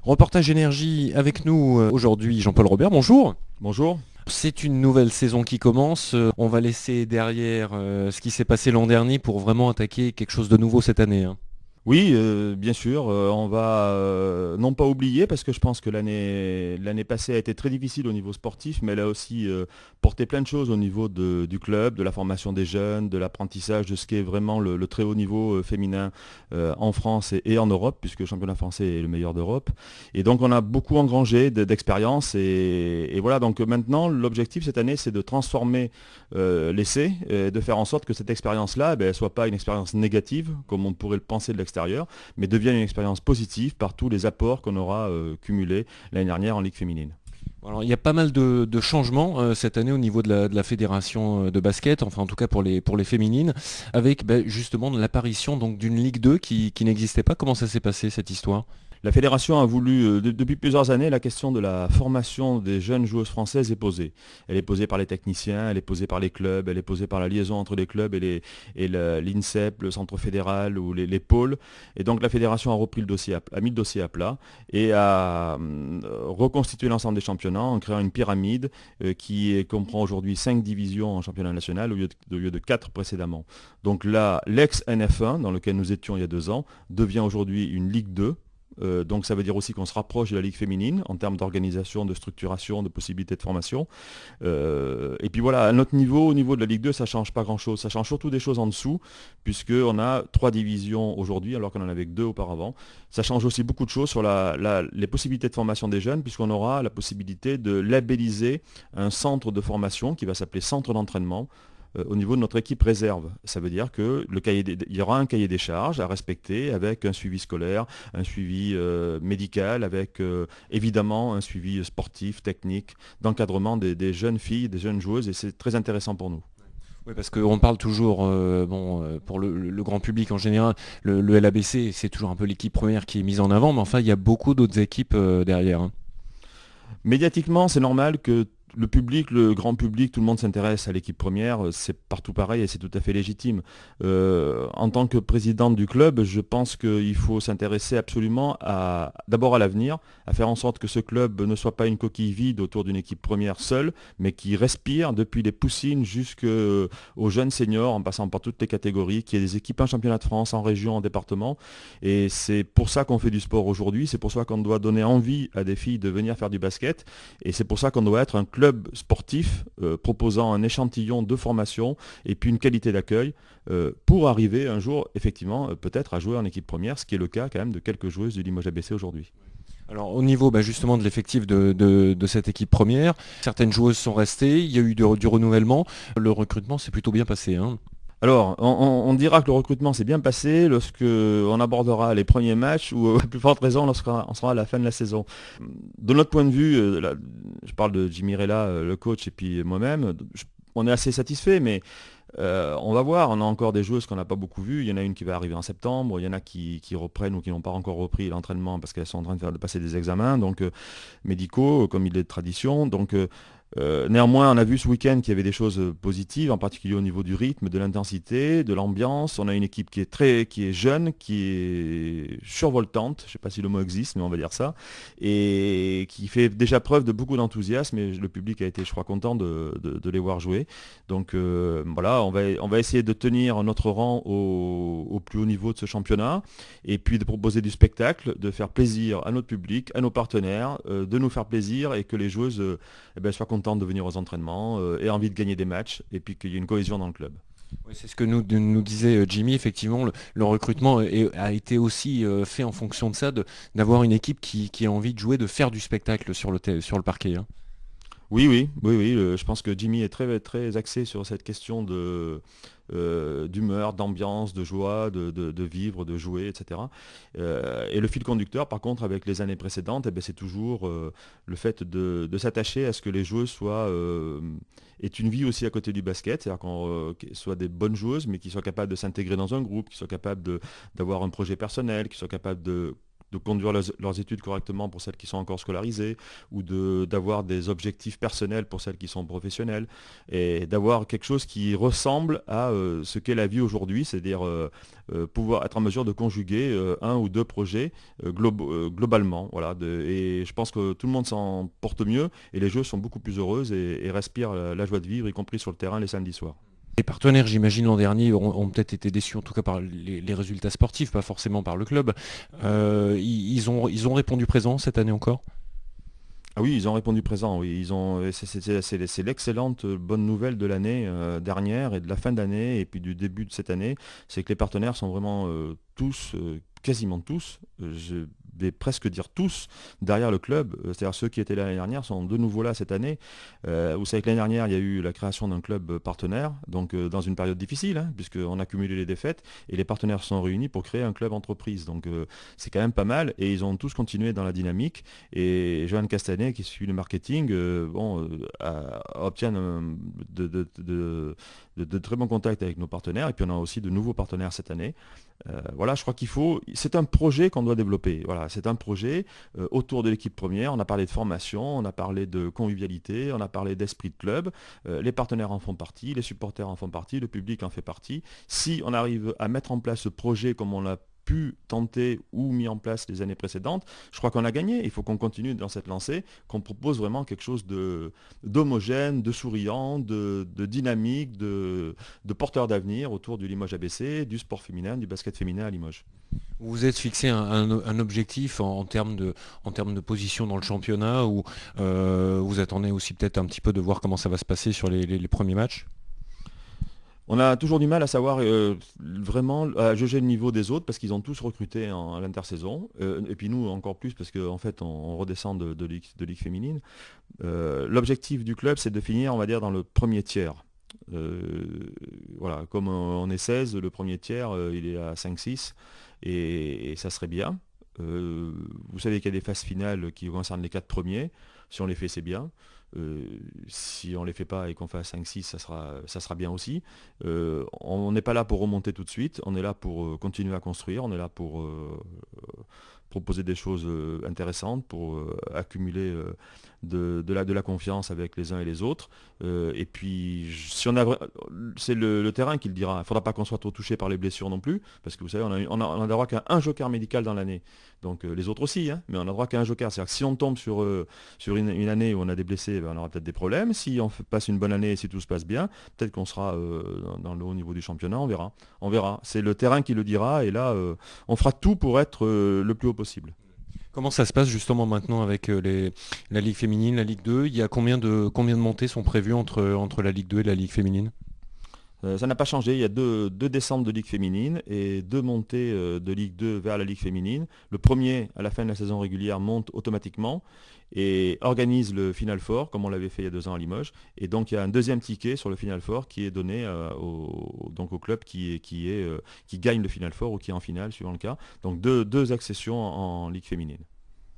Reportage énergie avec nous aujourd'hui Jean-Paul Robert, bonjour. Bonjour. C'est une nouvelle saison qui commence, on va laisser derrière ce qui s'est passé l'an dernier pour vraiment attaquer quelque chose de nouveau cette année. Oui, bien sûr, on va non pas oublier, parce que je pense que l'année passée a été très difficile au niveau sportif, mais elle a aussi porté plein de choses au niveau du club, de la formation des jeunes, de l'apprentissage de ce qu'est vraiment le très haut niveau féminin en France et en Europe, puisque le championnat français est le meilleur d'Europe. Et donc on a beaucoup engrangé d'expérience, et voilà, donc maintenant l'objectif cette année c'est de transformer l'essai, de faire en sorte que cette expérience-là ne soit pas une expérience négative, comme on pourrait le penser de l'extérieur, mais devienne une expérience positive par tous les apports qu'on aura cumulés l'année dernière en Ligue féminine. Alors, il y a pas mal de changements cette année au niveau de la fédération de basket, enfin en tout cas pour les féminines, avec justement l'apparition donc d'une Ligue 2 qui n'existait pas. Comment ça s'est passé cette histoire ? La fédération a voulu, depuis plusieurs années, la question de la formation des jeunes joueuses françaises est posée. Elle est posée par les techniciens, elle est posée par les clubs, elle est posée par la liaison entre les clubs et l'INSEP, le centre fédéral ou les pôles. Et donc la fédération a repris le dossier, a mis le dossier à plat et a reconstitué l'ensemble des championnats en créant une pyramide qui comprend aujourd'hui 5 divisions en championnat national au lieu de 4 précédemment. Donc là, l'ex-NF1, dans lequel nous étions il y a 2 ans, devient aujourd'hui une Ligue 2. Donc ça veut dire aussi qu'on se rapproche de la Ligue féminine en termes d'organisation, de structuration, de possibilités de formation. Et puis voilà, à notre niveau, au niveau de la Ligue 2, ça ne change pas grand-chose. Ça change surtout des choses en dessous, puisqu'on a 3 divisions aujourd'hui, alors qu'on en avait que 2 auparavant. Ça change aussi beaucoup de choses sur les possibilités de formation des jeunes, puisqu'on aura la possibilité de labelliser un centre de formation qui va s'appeler centre d'entraînement, au niveau de notre équipe réserve. Ça veut dire qu'il y aura un cahier des charges à respecter avec un suivi scolaire, un suivi médical, avec évidemment un suivi sportif, technique, d'encadrement des jeunes filles, des jeunes joueuses, et c'est très intéressant pour nous. Oui, parce qu'on parle toujours, pour le grand public en général, le LABC, c'est toujours un peu l'équipe première qui est mise en avant, mais enfin il y a beaucoup d'autres équipes derrière. Médiatiquement, c'est normal que le public, le grand public, tout le monde s'intéresse à l'équipe première, c'est partout pareil et c'est tout à fait légitime. En tant que présidente du club, je pense qu'il faut s'intéresser absolument d'abord à l'avenir, à faire en sorte que ce club ne soit pas une coquille vide autour d'une équipe première seule, mais qui respire depuis les poussines jusqu'aux jeunes seniors, en passant par toutes les catégories, qui ait des équipes en championnat de France, en région, en département. Et c'est pour ça qu'on fait du sport aujourd'hui, c'est pour ça qu'on doit donner envie à des filles de venir faire du basket, et c'est pour ça qu'on doit être un club sportif proposant un échantillon de formation et puis une qualité d'accueil pour arriver un jour effectivement peut-être à jouer en équipe première, ce qui est le cas quand même de quelques joueuses du Limoges ABC aujourd'hui. Alors au niveau justement de l'effectif de cette équipe première, certaines joueuses sont restées, il y a eu du renouvellement, le recrutement s'est plutôt bien passé. Alors, on dira que le recrutement s'est bien passé lorsque on abordera les premiers matchs ou à plus forte raison lorsqu'on sera à la fin de la saison. De notre point de vue, je parle de Jimmy Rella, le coach, et puis moi-même, on est assez satisfait, mais on va voir, on a encore des joueuses qu'on n'a pas beaucoup vues. Il y en a une qui va arriver en septembre, il y en a qui reprennent ou qui n'ont pas encore repris l'entraînement parce qu'elles sont en train de passer des examens donc médicaux, comme il est de tradition. Donc néanmoins, on a vu ce week-end qu'il y avait des choses positives, en particulier au niveau du rythme, de l'intensité, de l'ambiance. On a une équipe qui est jeune, qui est survoltante, je ne sais pas si le mot existe, mais on va dire ça, et qui fait déjà preuve de beaucoup d'enthousiasme, et le public a été, je crois, content de les voir jouer. Donc voilà, on va essayer de tenir notre rang au plus haut niveau de ce championnat, et puis de proposer du spectacle, de faire plaisir à notre public, à nos partenaires, de nous faire plaisir, et que les joueuses soient contentes de venir aux entraînements et envie de gagner des matchs et puis qu'il y ait une cohésion dans le club. Oui, c'est ce que nous disait Jimmy, effectivement, le recrutement a été aussi fait en fonction de ça, d'avoir une équipe qui a envie de jouer, de faire du spectacle sur le parquet. Oui, je pense que Jimmy est très, très axé sur cette question d'humeur, d'ambiance, de joie, de vivre, de jouer, etc. Et le fil conducteur, par contre, avec les années précédentes, c'est toujours le fait de s'attacher à ce que les joueuses aient une vie aussi à côté du basket, c'est-à-dire qu'elles soient des bonnes joueuses, mais qui soient capables de s'intégrer dans un groupe, qui soient capables d'avoir un projet personnel, qui soient capables de de conduire leurs études correctement pour celles qui sont encore scolarisées, ou d'avoir des objectifs personnels pour celles qui sont professionnelles, et d'avoir quelque chose qui ressemble à ce qu'est la vie aujourd'hui, c'est-à-dire pouvoir être en mesure de conjuguer un ou deux projets globalement. Voilà, et je pense que tout le monde s'en porte mieux, et les jeux sont beaucoup plus heureuses et respirent la joie de vivre, y compris sur le terrain les samedis soirs. Les partenaires, j'imagine, l'an dernier ont peut-être été déçus, en tout cas par les résultats sportifs, pas forcément par le club. Ils ont répondu présent cette année encore? Ah oui, ils ont répondu présent, oui. C'est l'excellente bonne nouvelle de l'année dernière et de la fin d'année et puis du début de cette année, c'est que les partenaires sont vraiment tous, quasiment tous, je vais presque dire tous, derrière le club. C'est-à-dire ceux qui étaient là l'année dernière sont de nouveau là cette année. Vous savez que l'année dernière, il y a eu la création d'un club partenaire, donc dans une période difficile, hein, puisqu'on a cumulé les défaites, et les partenaires sont réunis pour créer un club entreprise. Donc c'est quand même pas mal, et ils ont tous continué dans la dynamique. Et Johan Castanet, qui suit le marketing, obtient de très bons contacts avec nos partenaires, et puis on a aussi de nouveaux partenaires cette année. Voilà, je crois c'est un projet qu'on doit développer. Voilà, c'est un projet autour de l'équipe première. On a parlé de formation, on a parlé de convivialité, on a parlé d'esprit de club. Les partenaires en font partie, les supporters en font partie, le public en fait partie. Si on arrive à mettre en place ce projet comme on l'a pu tenter ou mis en place les années précédentes, je crois qu'on a gagné. Il faut qu'on continue dans cette lancée, qu'on propose vraiment quelque chose d'homogène, de souriant, de dynamique, de porteur d'avenir autour du Limoges ABC, du sport féminin, du basket féminin à Limoges. Vous vous êtes fixé un objectif en termes de position dans le championnat, ou vous attendez aussi peut-être un petit peu de voir comment ça va se passer sur les premiers matchs? On a toujours du mal à savoir vraiment à juger le niveau des autres parce qu'ils ont tous recruté à l'intersaison. Et puis nous encore plus parce qu'en fait on redescend de ligue féminine. L'objectif du club, c'est de finir, on va dire, dans le premier tiers. Voilà, comme on est 16, le premier tiers il est à 5-6 et ça serait bien. Vous savez qu'il y a des phases finales qui concernent les 4 premiers. Si on les fait, c'est bien. Si on ne les fait pas et qu'on fait à 5-6, ça sera bien aussi. On n'est pas là pour remonter tout de suite, on est là pour continuer à construire, on est là pour proposer des choses intéressantes, pour accumuler de la confiance avec les uns et les autres. Et puis, c'est le terrain qui le dira. Il ne faudra pas qu'on soit trop touché par les blessures non plus, parce que vous savez, on a droit qu'à un joker médical dans l'année. Donc les autres aussi, hein, mais on a droit qu'à un joker. C'est-à-dire que si on tombe sur une année où on a des blessés, on aura peut-être des problèmes. Si on passe une bonne année et si tout se passe bien, peut-être qu'on sera dans le haut niveau du championnat, on verra. On verra. C'est le terrain qui le dira, et là, on fera tout pour être le plus haut possible. Comment ça se passe justement maintenant avec la Ligue féminine, la Ligue 2? Il y a combien de montées sont prévues entre la Ligue 2 et la Ligue féminine? Ça n'a pas changé, il y a deux descentes de Ligue féminine et 2 montées de Ligue 2 vers la Ligue féminine. Le premier, à la fin de la saison régulière, monte automatiquement et organise le Final Four, comme on l'avait fait il y a 2 ans à Limoges. Et donc il y a un deuxième ticket sur le Final Four qui est donné au club qui gagne le Final Four ou qui est en finale, suivant le cas. Donc deux accessions en Ligue féminine.